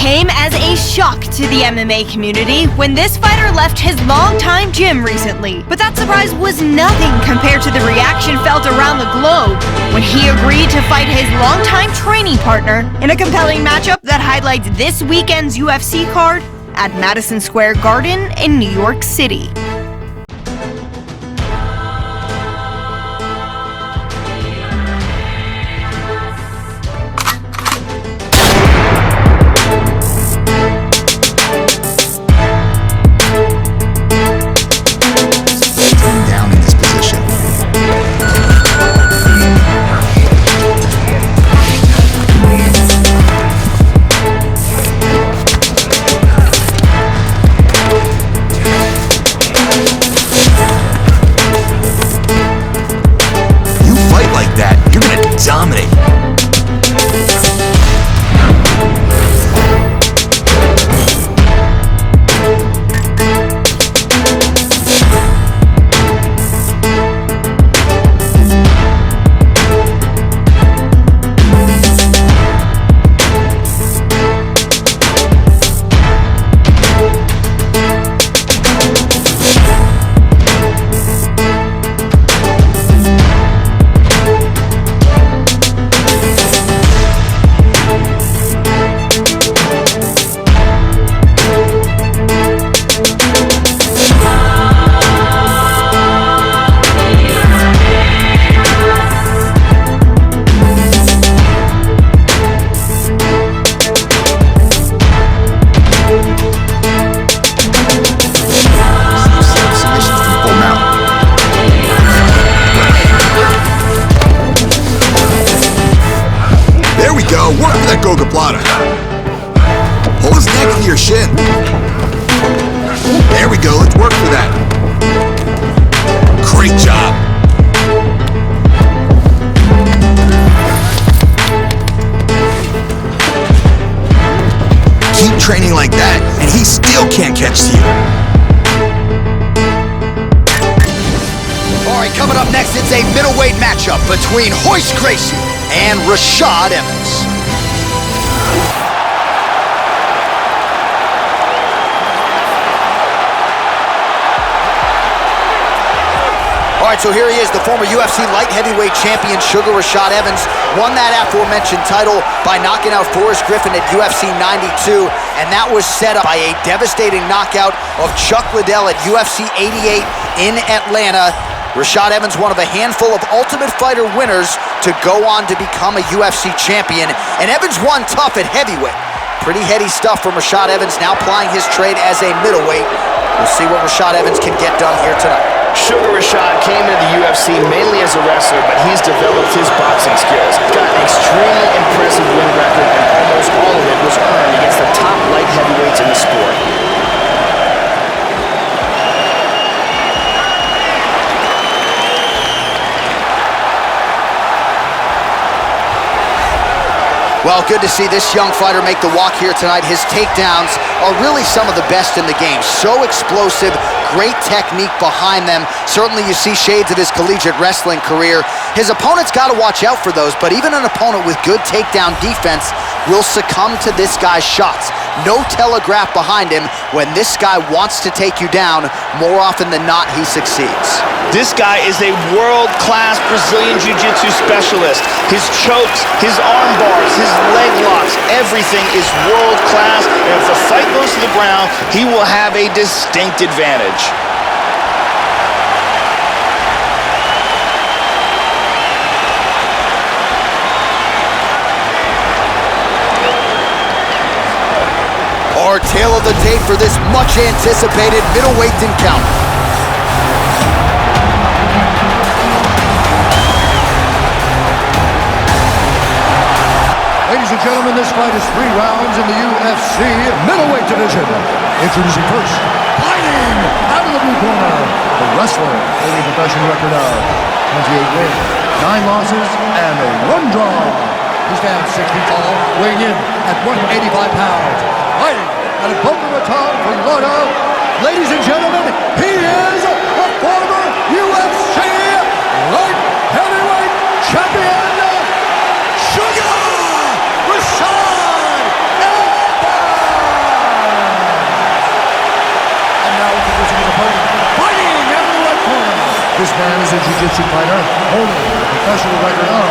came as a shock to the MMA community when this fighter left his longtime gym recently. But that surprise was nothing compared to the reaction felt around the globe when he agreed to fight his longtime training partner in a compelling matchup that highlights this weekend's UFC card at Madison Square Garden in New York City. Pull his neck into your shin. There we go, let's work for that. Great job. Keep training like that, and he still can't catch to you. All right, coming up next, it's a middleweight matchup between Royce Gracie and Rashad Evans. All right, so here he is, the former UFC light heavyweight champion, Sugar Rashad Evans, won that aforementioned title by knocking out Forrest Griffin at UFC 92, and that was set up by a devastating knockout of Chuck Liddell at UFC 88 in Atlanta. Rashad Evans, one of a handful of Ultimate Fighter winners to go on to become a UFC champion, and Evans won tough at heavyweight. Pretty heady stuff from Rashad Evans, now plying his trade as a middleweight. We'll see what Rashad Evans can get done here tonight. Sugar Rashad came into the UFC mainly as a wrestler, but he's developed his boxing skills. He's got an extremely impressive win record, and almost all of it was earned against the top light heavyweights in the sport. Well, good to see this young fighter make the walk here tonight. His takedowns are really some of the best in the game. So explosive, great technique behind them. Certainly you see shades of his collegiate wrestling career. His opponent's got to watch out for those, but even an opponent with good takedown defense will succumb to this guy's shots. No telegraph behind him. When this guy wants to take you down, more often than not, he succeeds. This guy is a world-class Brazilian Jiu-Jitsu specialist. His chokes, his arm bars, his leg locks, everything is world-class. And if the fight goes to the ground, he will have a distinct advantage. Our tale of the tape for this much-anticipated middleweight encounter. Ladies and gentlemen, this fight is 3 rounds in the UFC middleweight division. Introducing first, fighting out of the blue corner, the wrestler holding a professional record of 28 wins, 9 losses, and 1 draw. He stands 6 feet tall, weighing in at 185 pounds. Fighting out of Boca Raton, Florida. Ladies and gentlemen, he is a former UFC light heavyweight champion, Sugar Rashad Evans! This man is a jiu-jitsu fighter holding a professional record of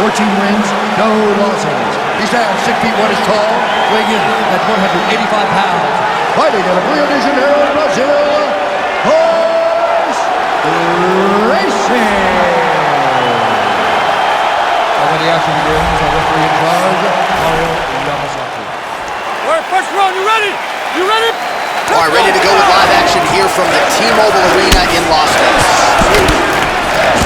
14 wins, no losses. He stands 6 feet 1 inches tall, weighing in at 185 pounds. Fighting out of Rio de Janeiro, Brazil, Royce Gracie. And when the action begins, our referee in charge, YTMattMerced. All right, first round, you ready? You ready? All right, ready to go with live action here from the T-Mobile Arena in Las Vegas.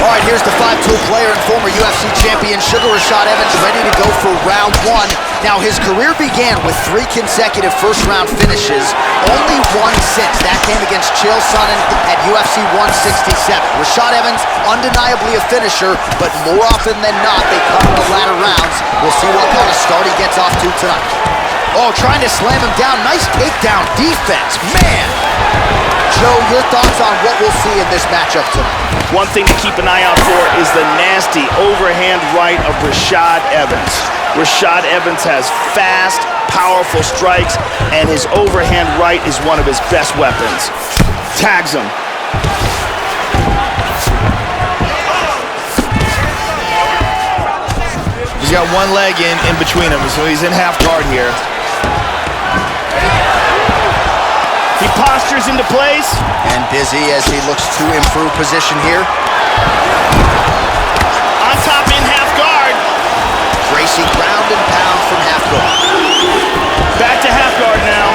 All right, here's the 5'2" player and former UFC champion Sugar Evans ready to go for round 1. Now, his career began with 3 consecutive first-round finishes, only one since. That came against Chael Sonnen at UFC 167. Rashad Evans, undeniably a finisher, but more often than not, they come in the latter rounds. We'll see what kind of start he gets off to tonight. Oh, trying to slam him down. Nice takedown defense. Man! Joe, your thoughts on what we'll see in this matchup tonight? One thing to keep an eye out for is the nasty overhand right of Rashad Evans. Rashad Evans has fast, powerful strikes, and his overhand right is one of his best weapons. Tags him. He's got one leg in between them, so he's in half guard here. He postures into place. And busy as he looks to improve position here. On top in half guard. Gracie ground and pound from half guard. Back to half guard now.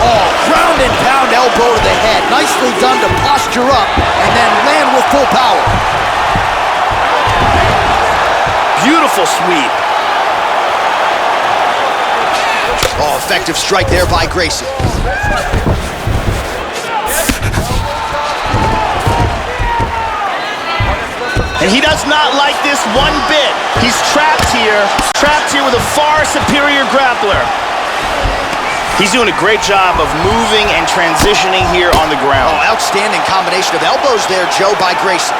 Oh, ground and pound elbow to the head. Nicely done to posture up and then land with full power. Beautiful sweep. Oh, effective strike there by Gracie. And he does not like this one bit. He's trapped here with a far superior grappler. He's doing a great job of moving and transitioning here on the ground. Oh, outstanding combination of elbows there, Joe, by Gracie.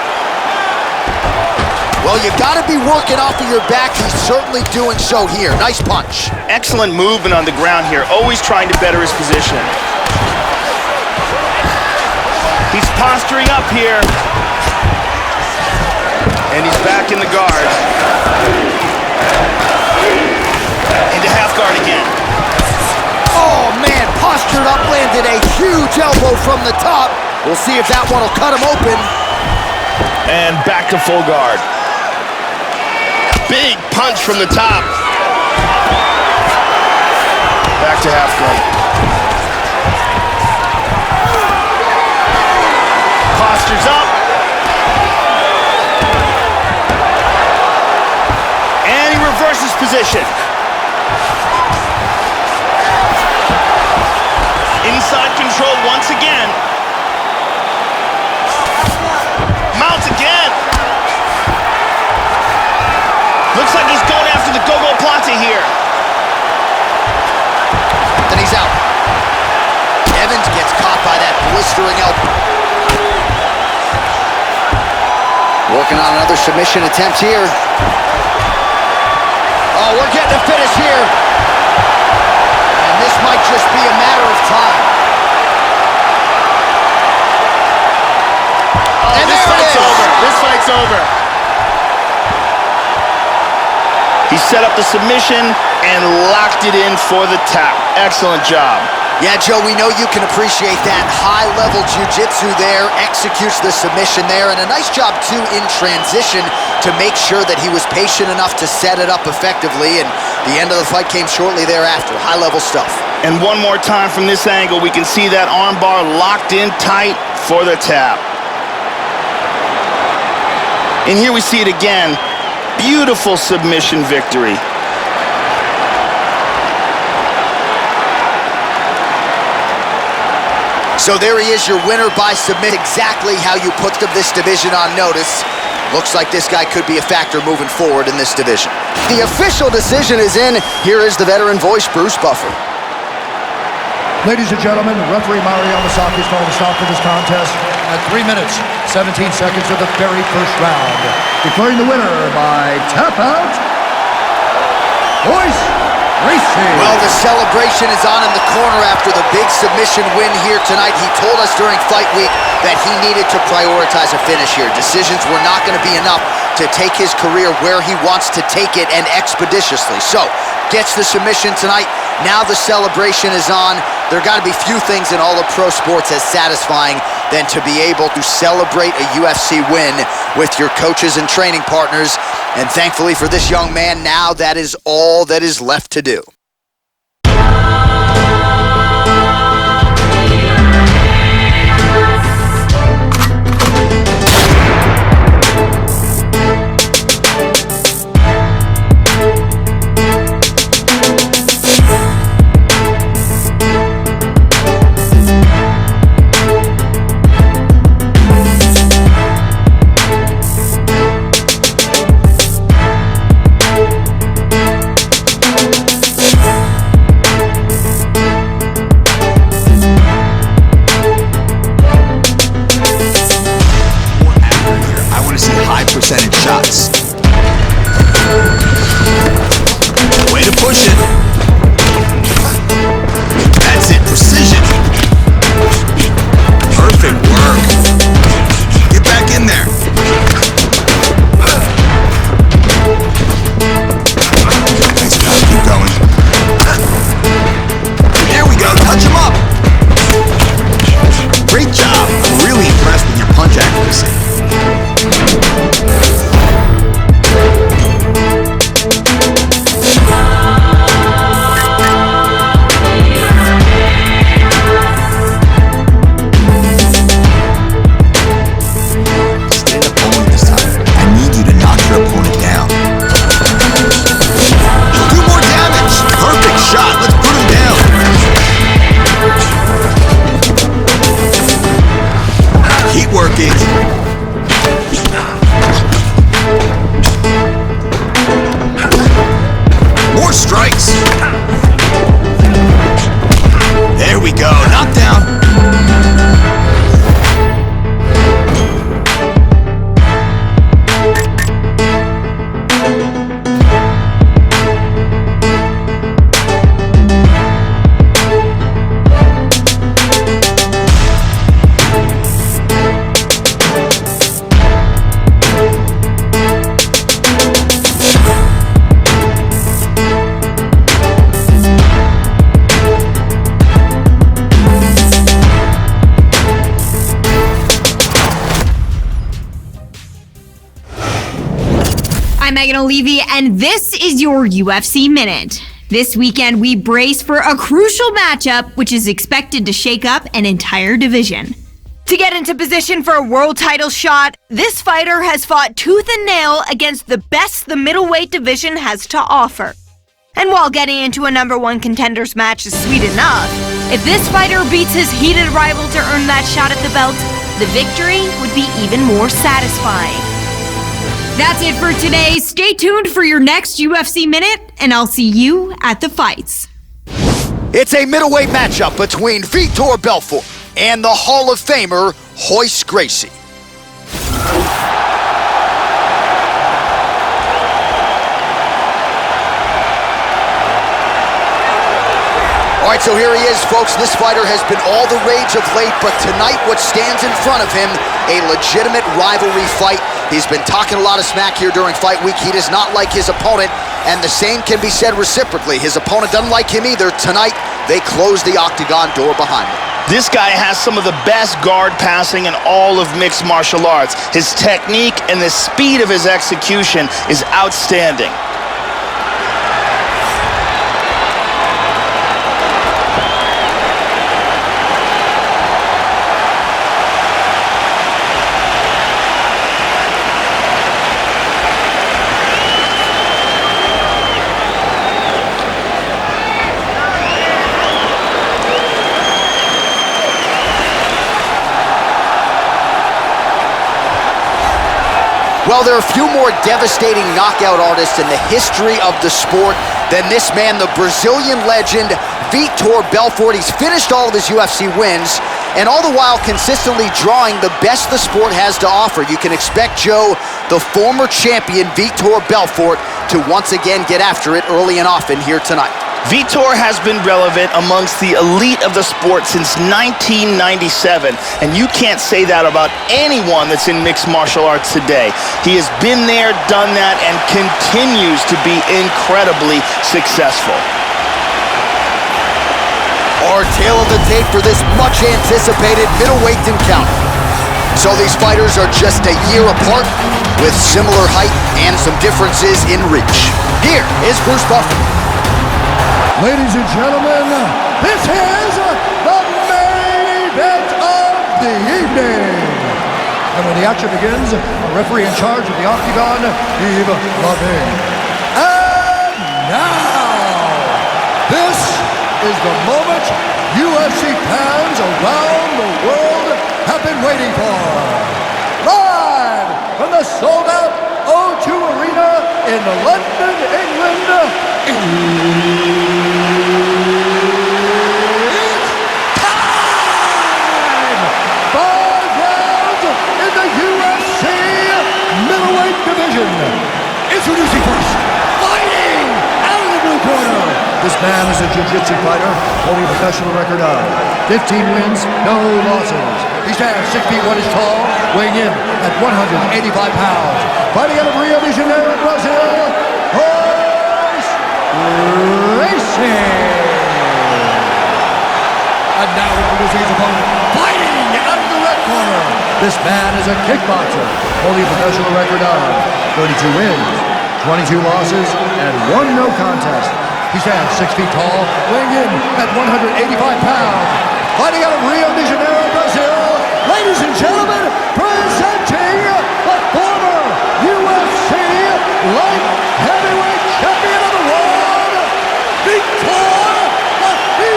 Well, you gotta be working off of your back. He's certainly doing so here. Nice punch. Excellent movement on the ground here, always trying to better his position. He's posturing up here. And he's back in the guard. Into half guard again. Oh, man, postured up, landed a huge elbow from the top. We'll see if that one will cut him open. And back to full guard. Big punch from the top. Back to half guard. Postures up. And he reverses position. Inside control once again. Mounts again. Looks like he's going after the Go-Go Plata here. Then he's out. Evans gets caught by that blistering elbow. Working on another submission attempt here. Oh, we're getting a finish here. And this might just be a matter of time. Oh, and this there fight's it is. over. This fight's over. He set up the submission and locked it in for the tap. Excellent job. Yeah, Joe, we know you can appreciate that high-level jiu-jitsu there, executes the submission there, and a nice job, too, in transition to make sure that he was patient enough to set it up effectively, and the end of the fight came shortly thereafter. High-level stuff. And one more time from this angle, we can see that armbar locked in tight for the tap. And here we see it again. Beautiful submission victory. So there he is, your winner by submit. Exactly how you put this division on notice. Looks like this guy could be a factor moving forward in this division. The official decision is in. Here is the veteran voice, Bruce Buffer. Ladies and gentlemen, referee Mario Yamasaki is calling a stop to this contest at 3 minutes, 17 seconds of the very first round. Declaring the winner by tap out, Royce Gracie. Well, the celebration is on in the corner after the big submission win here tonight. He told us during fight week that he needed to prioritize a finish here. Decisions were not going to be enough to take his career where he wants to take it, and expeditiously. So, gets the submission tonight. Now the celebration is on. There got to be few things in all of pro sports as satisfying than to be able to celebrate a UFC win with your coaches and training partners. And thankfully for this young man, now that is all that is left to do. Percentage shots. Way to push it. That's it, precision. Perfect work. Get back in there. Nice job, keep going. There we go, touch him up. Great job. I'm really impressed with your punch accuracy. More strikes. There we go. Knockdown. I'm Megan Levy, and this is your UFC Minute. This weekend, we brace for a crucial matchup, which is expected to shake up an entire division. To get into position for a world title shot, this fighter has fought tooth and nail against the best the middleweight division has to offer. And while getting into a number one contenders match is sweet enough, if this fighter beats his heated rival to earn that shot at the belt, the victory would be even more satisfying. That's it for today. Stay tuned for your next UFC Minute, and I'll see you at the fights. It's a middleweight matchup between Vitor Belfort and the Hall of Famer Royce Gracie. All right, so here he is, folks. This fighter has been all the rage of late, but tonight what stands in front of him, a legitimate rivalry fight. He's been talking a lot of smack here during fight week. He does not like his opponent, and the same can be said reciprocally. His opponent doesn't like him either. Tonight, they close the octagon door behind him. This guy has some of the best guard passing in all of mixed martial arts. His technique and the speed of his execution is outstanding. Well, there are few more devastating knockout artists in the history of the sport than this man, the Brazilian legend, Vitor Belfort. He's finished all of his UFC wins, and all the while consistently drawing the best the sport has to offer. You can expect Joe, the former champion Vitor Belfort, to once again get after it early and often here tonight. Vitor has been relevant amongst the elite of the sport since 1997, and you can't say that about anyone that's in mixed martial arts today. He has been there, done that, and continues to be incredibly successful. Our tail of the tape for this much-anticipated middleweight encounter. So these fighters are just a year apart, with similar height and some differences in reach. Here is Bruce Buffer. Ladies and gentlemen, this is the main event of the evening. And when the action begins, a referee in charge of the Octagon, Yves Lavigne. And now, this is the moment UFC fans around the world have been waiting for. Live from the sold-out O2 Arena in London, England, it's time! 5 rounds in the UFC middleweight division. Introducing first, fighting out of the blue corner. This man is a jiu-jitsu fighter holding a professional record of 15 wins, no losses. He stands 6 feet 1 inch tall, weighing in at 185 pounds. Fighting out of Rio de Janeiro, Brazil, Royce Gracie. And now introducing his opponent, fighting out of the red corner. This man is a kickboxer, holding a professional record of 32 wins, 22 losses, and 1 no contest. He stands 6 feet tall, weighing in at 185 pounds. Fighting out of Rio de Janeiro, Brazil, ladies and gentlemen, presenting the former UFC light heavyweight champion of the world, Vitor Belfort!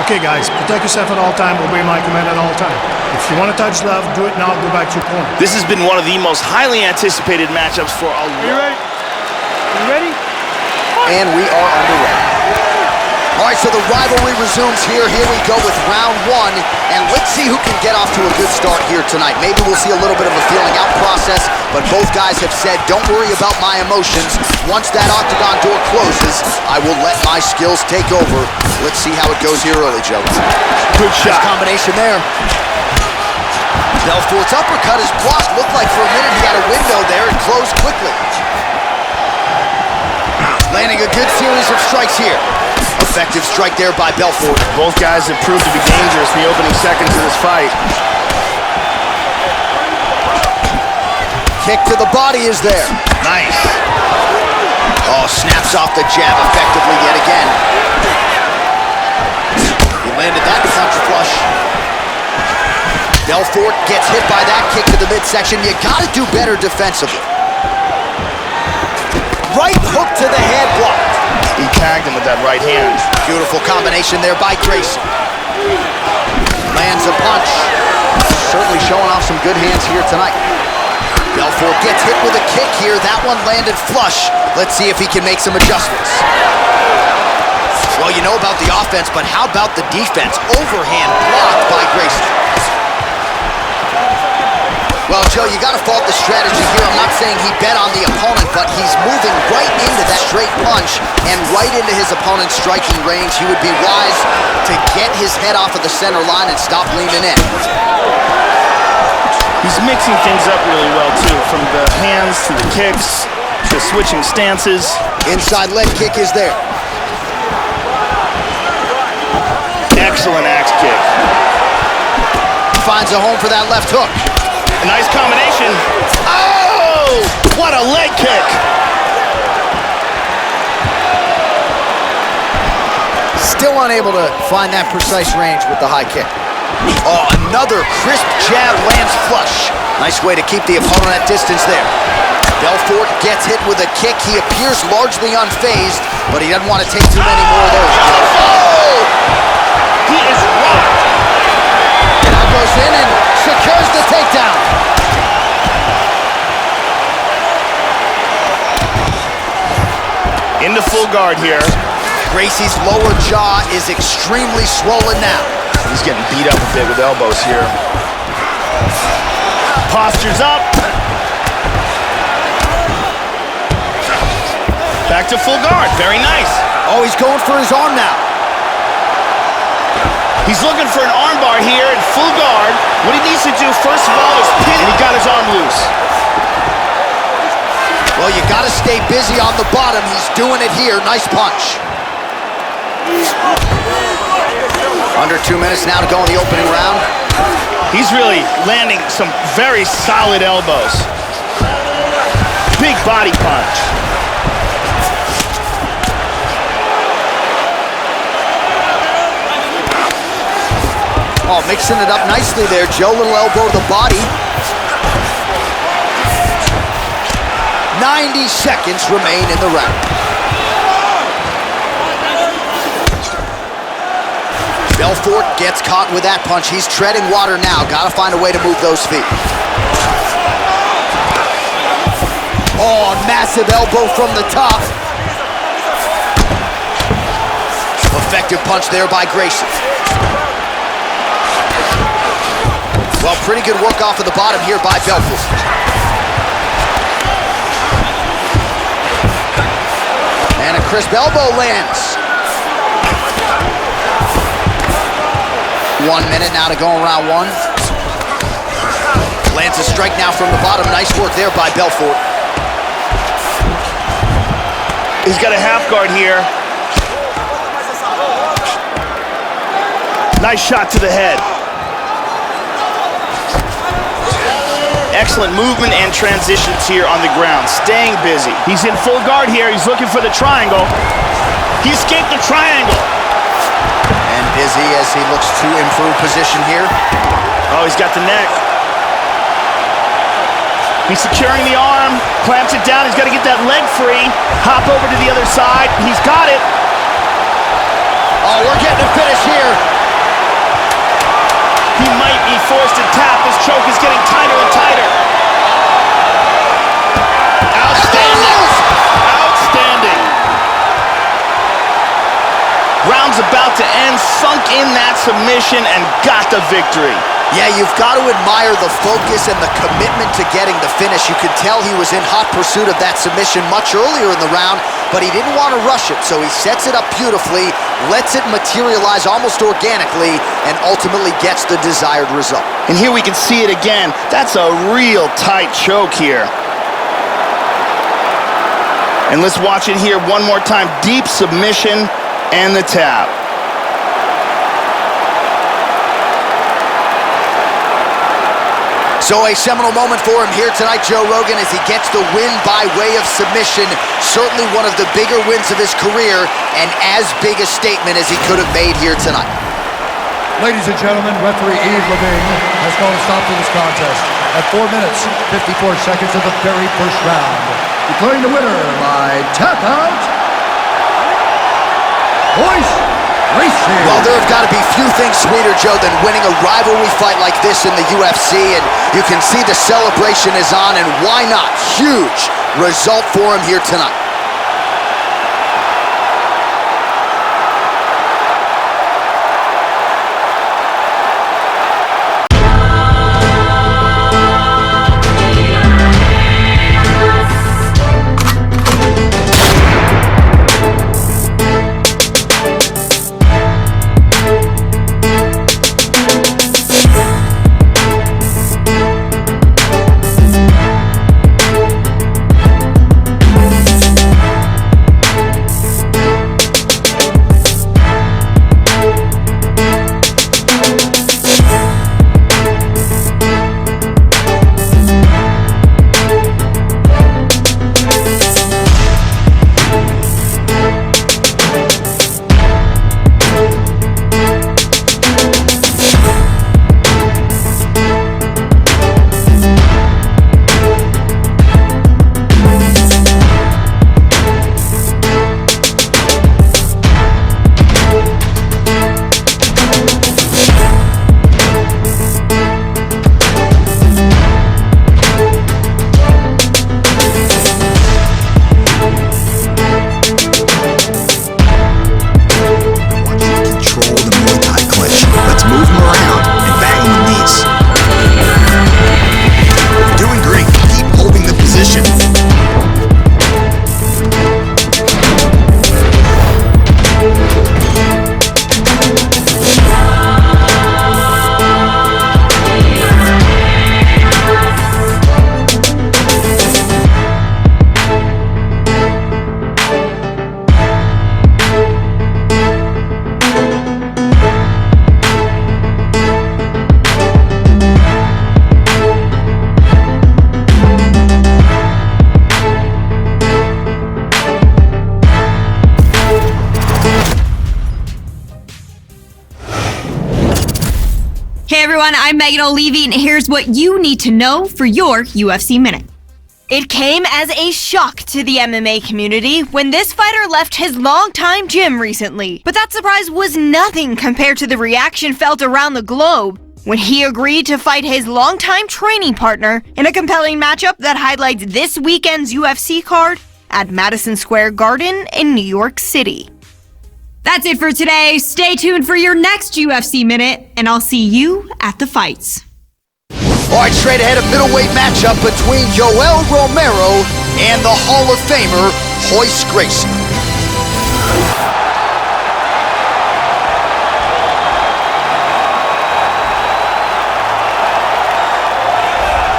Okay, guys, protect yourself at all time, obey my command at all time. If you want to touch love, do it now, go back to your corner. This has been one of the most highly anticipated matchups for a Are you ready? You ready? And we are underway. All right, so the rivalry resumes here. Here we go with round 1, and let's see who can get off to a good start here tonight. Maybe we'll see a little bit of a feeling out process, but both guys have said, don't worry about my emotions. Once that octagon door closes, I will let my skills take over. Let's see how it goes here early, Joe. good shot. Nice combination there. Belfort's uppercut is blocked. Looked like for a minute he had a window there. It closed quickly. Landing a good series of strikes here. Effective strike there by Belfort. Both guys have proved to be dangerous in the opening seconds of this fight. Kick to the body is there. Nice. Oh, snaps off the jab effectively yet again. He landed that punch flush. Belfort gets hit by that kick to the midsection. You gotta do better defensively. Right hook to the head blocked. He tagged him with that right hand. Beautiful combination there by Gracie. Lands a punch. Certainly showing off some good hands here tonight. Belfort gets hit with a kick here. That one landed flush. Let's see if he can make some adjustments. Well, you know about the offense, but how about the defense? Overhand blocked by Gracie. Well, Joe, you got to fault the strategy here. I'm not saying he bet on the opponent, but he's moving right into that straight punch and right into his opponent's striking range. He would be wise to get his head off of the center line and stop leaning in. He's mixing things up really well, too, from the hands to the kicks to switching stances. Inside leg kick is there. Excellent axe kick. Finds a home for that left hook. A nice combination. Oh! What a leg kick! Still unable to find that precise range with the high kick. Oh, another crisp jab lands flush. Nice way to keep the opponent at distance there. Belfort gets hit with a kick. He appears largely unfazed, but he doesn't want to take too many more of those. Oh! He is rocked. Now goes in and secures the takedown. Into full guard here. Gracie's lower jaw is extremely swollen now. He's getting beat up a bit with elbows here. Posture's up. Back to full guard, very nice. Oh, he's going for his arm now. He's looking for an armbar here in full guard. What he needs to do, first of all, is pin, and he got his arm loose. Well, you gotta stay busy on the bottom. He's doing it here. Nice punch. Under 2 minutes now to go in the opening round. He's really landing some very solid elbows. Big body punch. Oh, mixing it up nicely there, Joe. Little elbow to the body. 90 seconds remain in the round. Belfort gets caught with that punch. He's treading water now. Gotta find a way to move those feet. Oh, massive elbow from the top. Effective punch there by Gracie. Well, pretty good work off of the bottom here by Belfort. And a crisp elbow lands. 1 minute now to go in round one. Lands a strike now from the bottom. Nice work there by Belfort. He's got a half guard here. Nice shot to the head. Excellent movement and transitions here on the ground. Staying busy. He's in full guard here. He's looking for the triangle. He escaped the triangle. And busy as he looks to improve position here. Oh, he's got the neck. He's securing the arm. Clamps it down. He's got to get that leg free. Hop over to the other side. He's got it. Oh, we're getting a finish here. He might be forced to tap. This choke is getting tighter and tighter. Outstanding. Outstanding. Round's about to end. Sunk in that submission and got the victory. Yeah, you've got to admire the focus and the commitment to getting the finish. You could tell he was in hot pursuit of that submission much earlier in the round, but he didn't want to rush it, so he sets it up beautifully, lets it materialize almost organically, and ultimately gets the desired result. And here we can see it again. That's a real tight choke here. And let's watch it here one more time. Deep submission and the tap. So a seminal moment for him here tonight, Joe Rogan, as he gets the win by way of submission. Certainly one of the bigger wins of his career, and as big a statement as he could have made here tonight. Ladies and gentlemen, referee Yves Levine has called a stop to this contest at 4 minutes, 54 seconds of the very first round. Declaring the winner by tap out, Royce Gracie. Well, there have got to be few things sweeter, Joe, than winning a rivalry fight like this in the UFC, and you can see the celebration is on, and why not? Huge result for him here tonight. Hey everyone, I'm Megan O'Leary, and here's what you need to know for your UFC Minute. It came as a shock to the MMA community when this fighter left his longtime gym recently. But that surprise was nothing compared to the reaction felt around the globe when he agreed to fight his longtime training partner in a compelling matchup that highlights this weekend's UFC card at Madison Square Garden in New York City. That's it for today. Stay tuned for your next UFC Minute, and I'll see you at the fights. All right, straight ahead, a middleweight matchup between Yoel Romero and the Hall of Famer, Royce Gracie.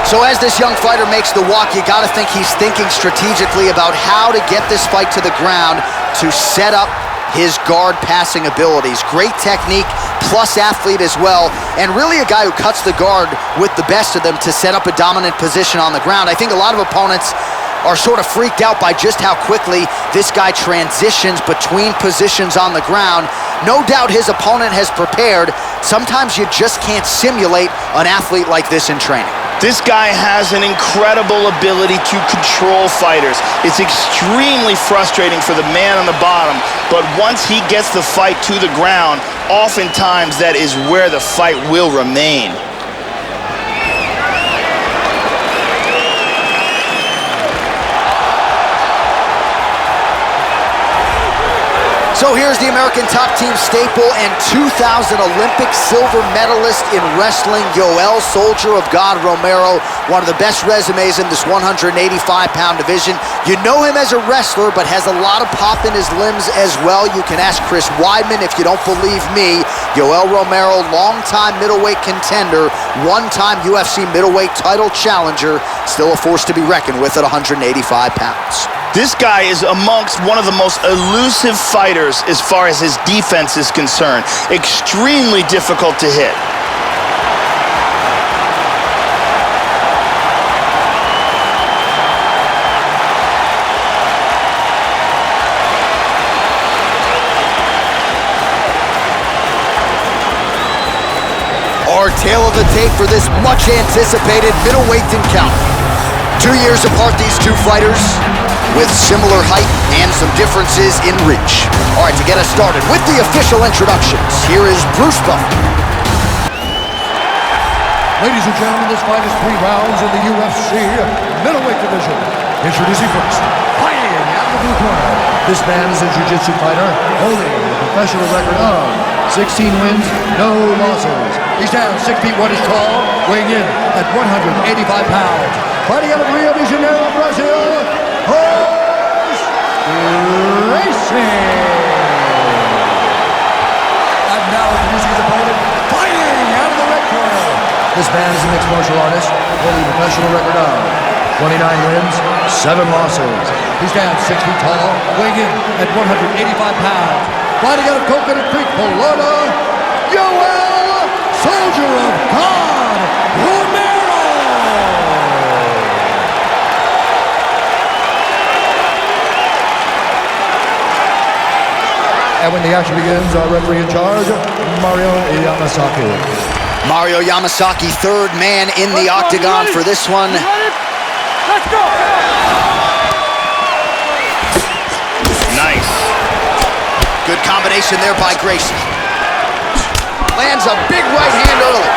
So as this young fighter makes the walk, you gotta think he's thinking strategically about how to get this fight to the ground to set up his guard passing abilities. Great technique, plus athlete as well, and really a guy who cuts the guard with the best of them to set up a dominant position on the ground. I think a lot of opponents are sort of freaked out by just how quickly this guy transitions between positions on the ground. No doubt his opponent has prepared. Sometimes you just can't simulate an athlete like this in training. This guy has an incredible ability to control fighters. It's extremely frustrating for the man on the bottom, but once he gets the fight to the ground, oftentimes that is where the fight will remain. So here's the American top team staple and 2000 Olympic silver medalist in wrestling, Yoel Soldier of God Romero. One of the best resumes in this 185-pound division. You know him as a wrestler, but has a lot of pop in his limbs as well. You can ask Chris Weidman if you don't believe me. Yoel Romero, longtime middleweight contender, one-time UFC middleweight title challenger, still a force to be reckoned with at 185 pounds. This guy is amongst one of the most elusive fighters as far as his defense is concerned. Extremely difficult to hit. Our tale of the tape for this much anticipated middleweight encounter. 2 years apart, these two fighters, with similar height and some differences in reach. All right, to get us started with the official introductions, here is Bruce Belfort. Ladies and gentlemen, this fight is 3 rounds in the UFC middleweight division. Introducing first, fighting out of the blue corner. This man is a jiu-jitsu fighter holding a professional record of 16 wins, no losses. He stands 6 feet 1 inch tall, weighing in at 185 pounds. Fighting out of Rio de Janeiro, Brazil, Royce Gracie. And now introducing his opponent, fighting out of the red corner. This man is a mixed martial artist, holding a professional record of 29 wins, 7 losses. He stands 6 feet tall, weighing in at 185 pounds. Fighting out of Coconut Creek, Florida, Yoel Soldier of God Romero. And when the action begins, our referee in charge, Mario Yamasaki. Mario Yamasaki, third man in the octagon for this one. Let's go! Nice. Good combination there by Gracie. Lands a big right hand early.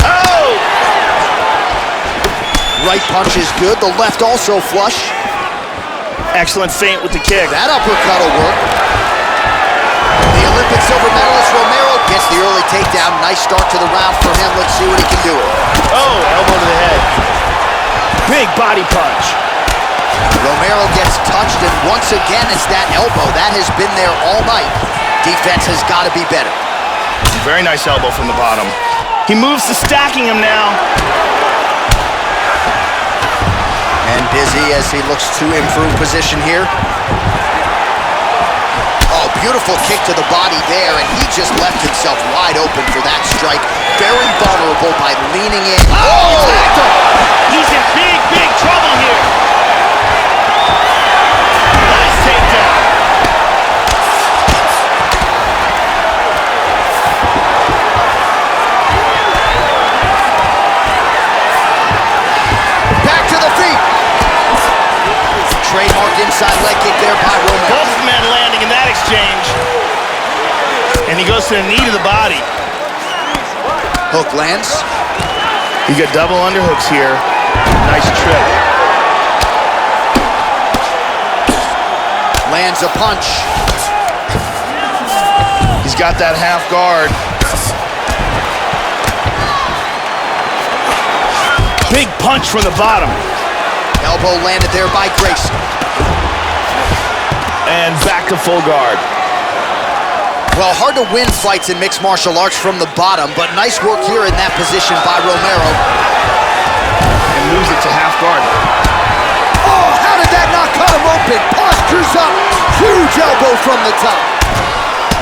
Oh! Right punch is good, the left also flush. Excellent feint with the kick. That uppercut will work. The Olympic silver medalist Romero gets the early takedown. Nice start to the round for him. Let's see what he can do. Oh, elbow to the head. Big body punch. Romero gets touched, and once again, it's that elbow. That has been there all night. Defense has got to be better. Very nice elbow from the bottom. He moves to stacking him now. And busy as he looks to improve position here. Oh, beautiful kick to the body there, and he just left himself wide open for that strike. Very vulnerable by leaning in. Oh! He's in big, big trouble here. Nice takedown. Inside leg kick there by Romero. Both men landing in that exchange. And he goes to the knee to the body. Hook lands. You got double underhooks here. Nice trip. Lands a punch. He's got that half guard. Big punch from the bottom. Elbow landed there by Gracie. And back to full guard. Well, hard to win fights in mixed martial arts from the bottom, but nice work here in that position by Romero. And moves it to half guard. Oh, how did that not cut him open? Postures up. Huge elbow from the top.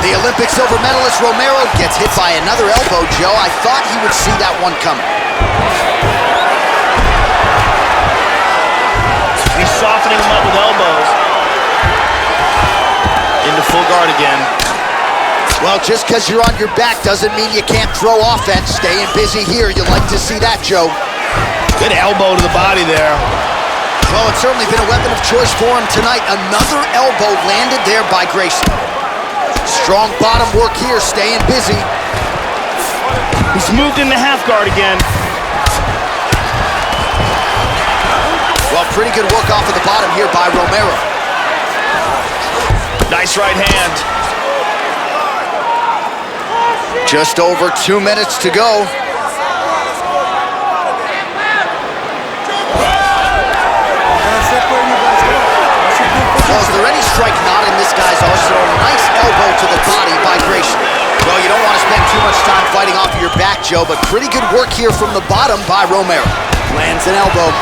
The Olympic silver medalist Romero gets hit by another elbow, Joe. I thought he would see that one coming. He's softening him up with elbows. Into full guard again. Well, just because you're on your back doesn't mean you can't throw offense. Staying busy here. You like to see that, Joe. Good elbow to the body there. Well, it's certainly been a weapon of choice for him tonight. Another elbow landed there by Gracie. Strong bottom work here, staying busy. He's moved into half guard again. Well, pretty good work off of the bottom here by Romero. Nice right hand. Just over 2 minutes to go. Well, is there any strike not in this guy's arsenal? Nice elbow to the body by Gracie. Well, you don't want to spend too much time fighting off of your back, Joe, but pretty good work here from the bottom by Romero. Lands an elbow.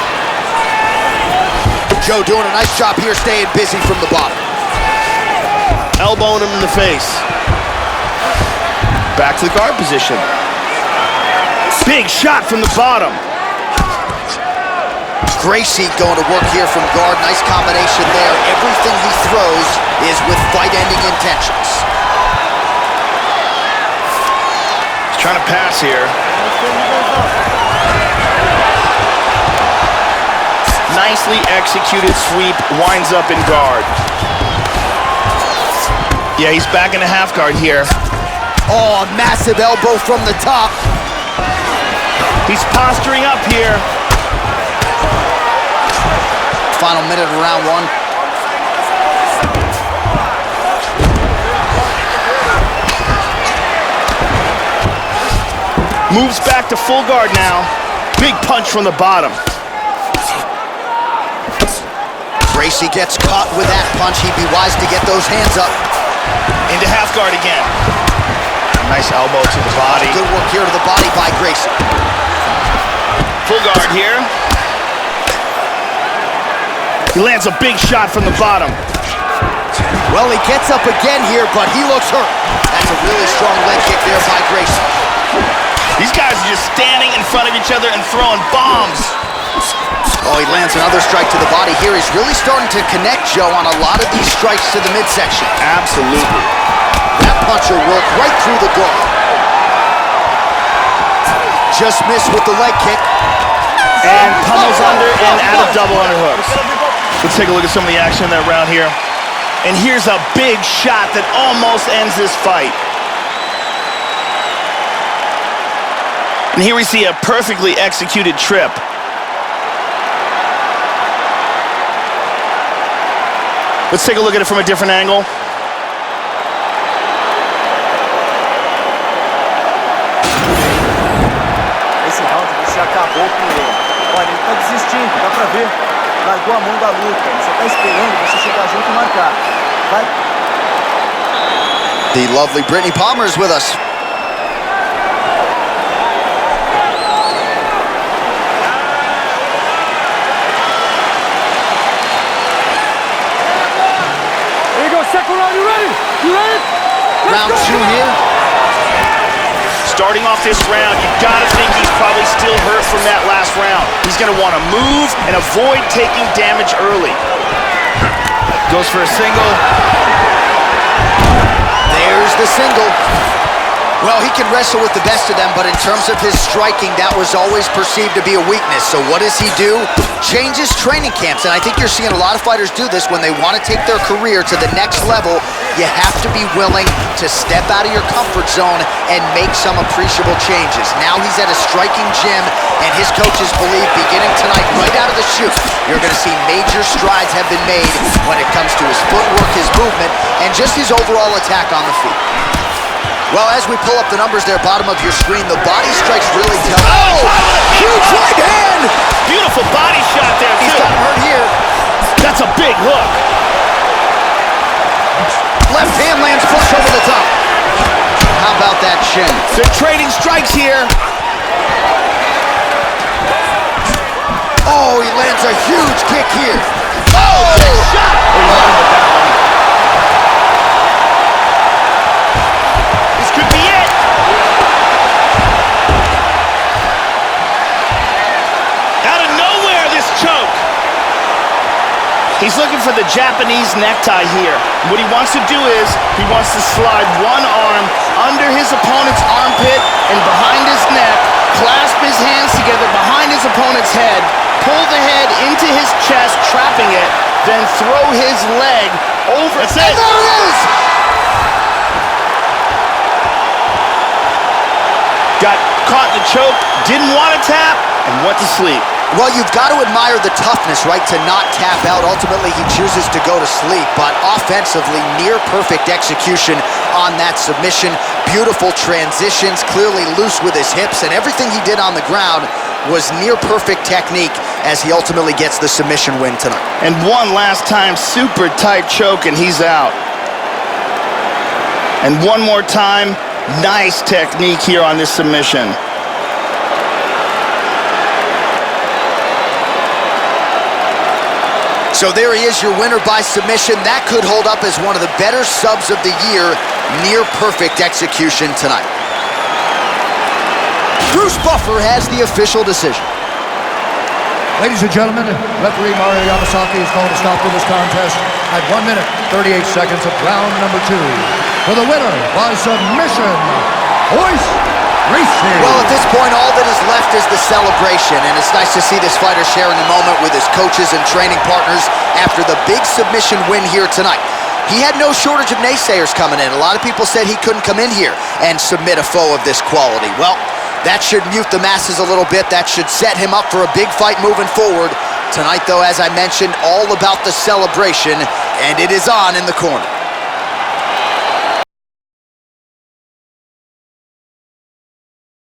Joe doing a nice job here, staying busy from the bottom. Elbowing him in the face. Back to the guard position. Big shot from the bottom. Gracie going to work here from guard. Nice combination there. Everything he throws is with fight-ending intentions. He's trying to pass here. Nicely executed sweep. Winds up in guard. Yeah, he's back in a half guard here. Oh, massive elbow from the top. He's posturing up here. Final minute of round one. Moves back to full guard now. Big punch from the bottom. Gracie gets caught with that punch. He'd be wise to get those hands up. Into half guard again. Nice elbow to the body. Good work here to the body by Gracie. Full guard here. He lands a big shot from the bottom. Well, he gets up again here, but he looks hurt. That's a really strong leg kick there by Gracie. These guys are just standing in front of each other and throwing bombs. Oh, he lands another strike to the body here. He's really starting to connect, Joe, on a lot of these strikes to the midsection. Absolutely. That punch will work right through the guard. Just missed with the leg kick. And pummels under and out of double underhooks. Let's take a look at some of the action in that round here. And here's a big shot that almost ends this fight. And here we see a perfectly executed trip. Let's take a look at it from a different angle. Esse round você acabou com ele. Olha, ele tá desistindo, dá pra ver. Largou a mão da luta. Só tá esperando você chegar junto e marcar. Vai. The lovely Brittany Palmer is with us. Here you go, second round, you ready? You ready? Round two here. Starting off this round, you gotta think he's probably still hurt from that last round. He's gonna wanna move and avoid taking damage early. Goes for a single. There's the single. Well, he can wrestle with the best of them, but in terms of his striking, that was always perceived to be a weakness. So what does he do? Changes training camps, and I think you're seeing a lot of fighters do this when they want to take their career to the next level. You have to be willing to step out of your comfort zone and make some appreciable changes. Now he's at a striking gym, and his coaches believe beginning tonight, right out of the chute, you're going to see major strides have been made when it comes to his footwork, his movement, and just his overall attack on the feet. Well, as we pull up the numbers there, bottom of your screen, the body strikes really tell. Oh! Huge right hand! Beautiful body shot there, too. He's got him hurt here. That's a big hook. Left hand lands flush over the top. How about that shin? They're trading strikes here. Oh, he lands a huge kick here. Oh, big shot! This could be it. Out of nowhere, this choke. He's looking for the Japanese necktie here. What he wants to do is, he wants to slide one arm under his opponent's armpit and behind his neck, clasp his hands together behind his opponent's head, pull the head into his chest, trapping it, then throw his leg over. That's it. And there it is! Got caught in the choke, didn't want to tap, and went to sleep. Well, you've got to admire the toughness, right, to not tap out. Ultimately, he chooses to go to sleep, but offensively, near-perfect execution on that submission. Beautiful transitions, clearly loose with his hips, and everything he did on the ground was near-perfect technique as he ultimately gets the submission win tonight. And one last time, super tight choke, and he's out. And one more time, nice technique here on this submission. So there he is, your winner by submission. That could hold up as one of the better subs of the year. Near perfect execution tonight. Bruce Buffer has the official decision. Ladies and gentlemen, referee Mario Yamasaki is called to stop to this contest at 1 minute, 38 seconds of round number 2. For the winner by submission, Royce Gracie. Well, at this point, all that is left is the celebration, and it's nice to see this fighter sharing a moment with his coaches and training partners after the big submission win here tonight. He had no shortage of naysayers coming in. A lot of people said he couldn't come in here and submit a foe of this quality. Well, that should mute the masses a little bit. That should set him up for a big fight moving forward. Tonight, though, as I mentioned, all about the celebration, and it is on in the corner.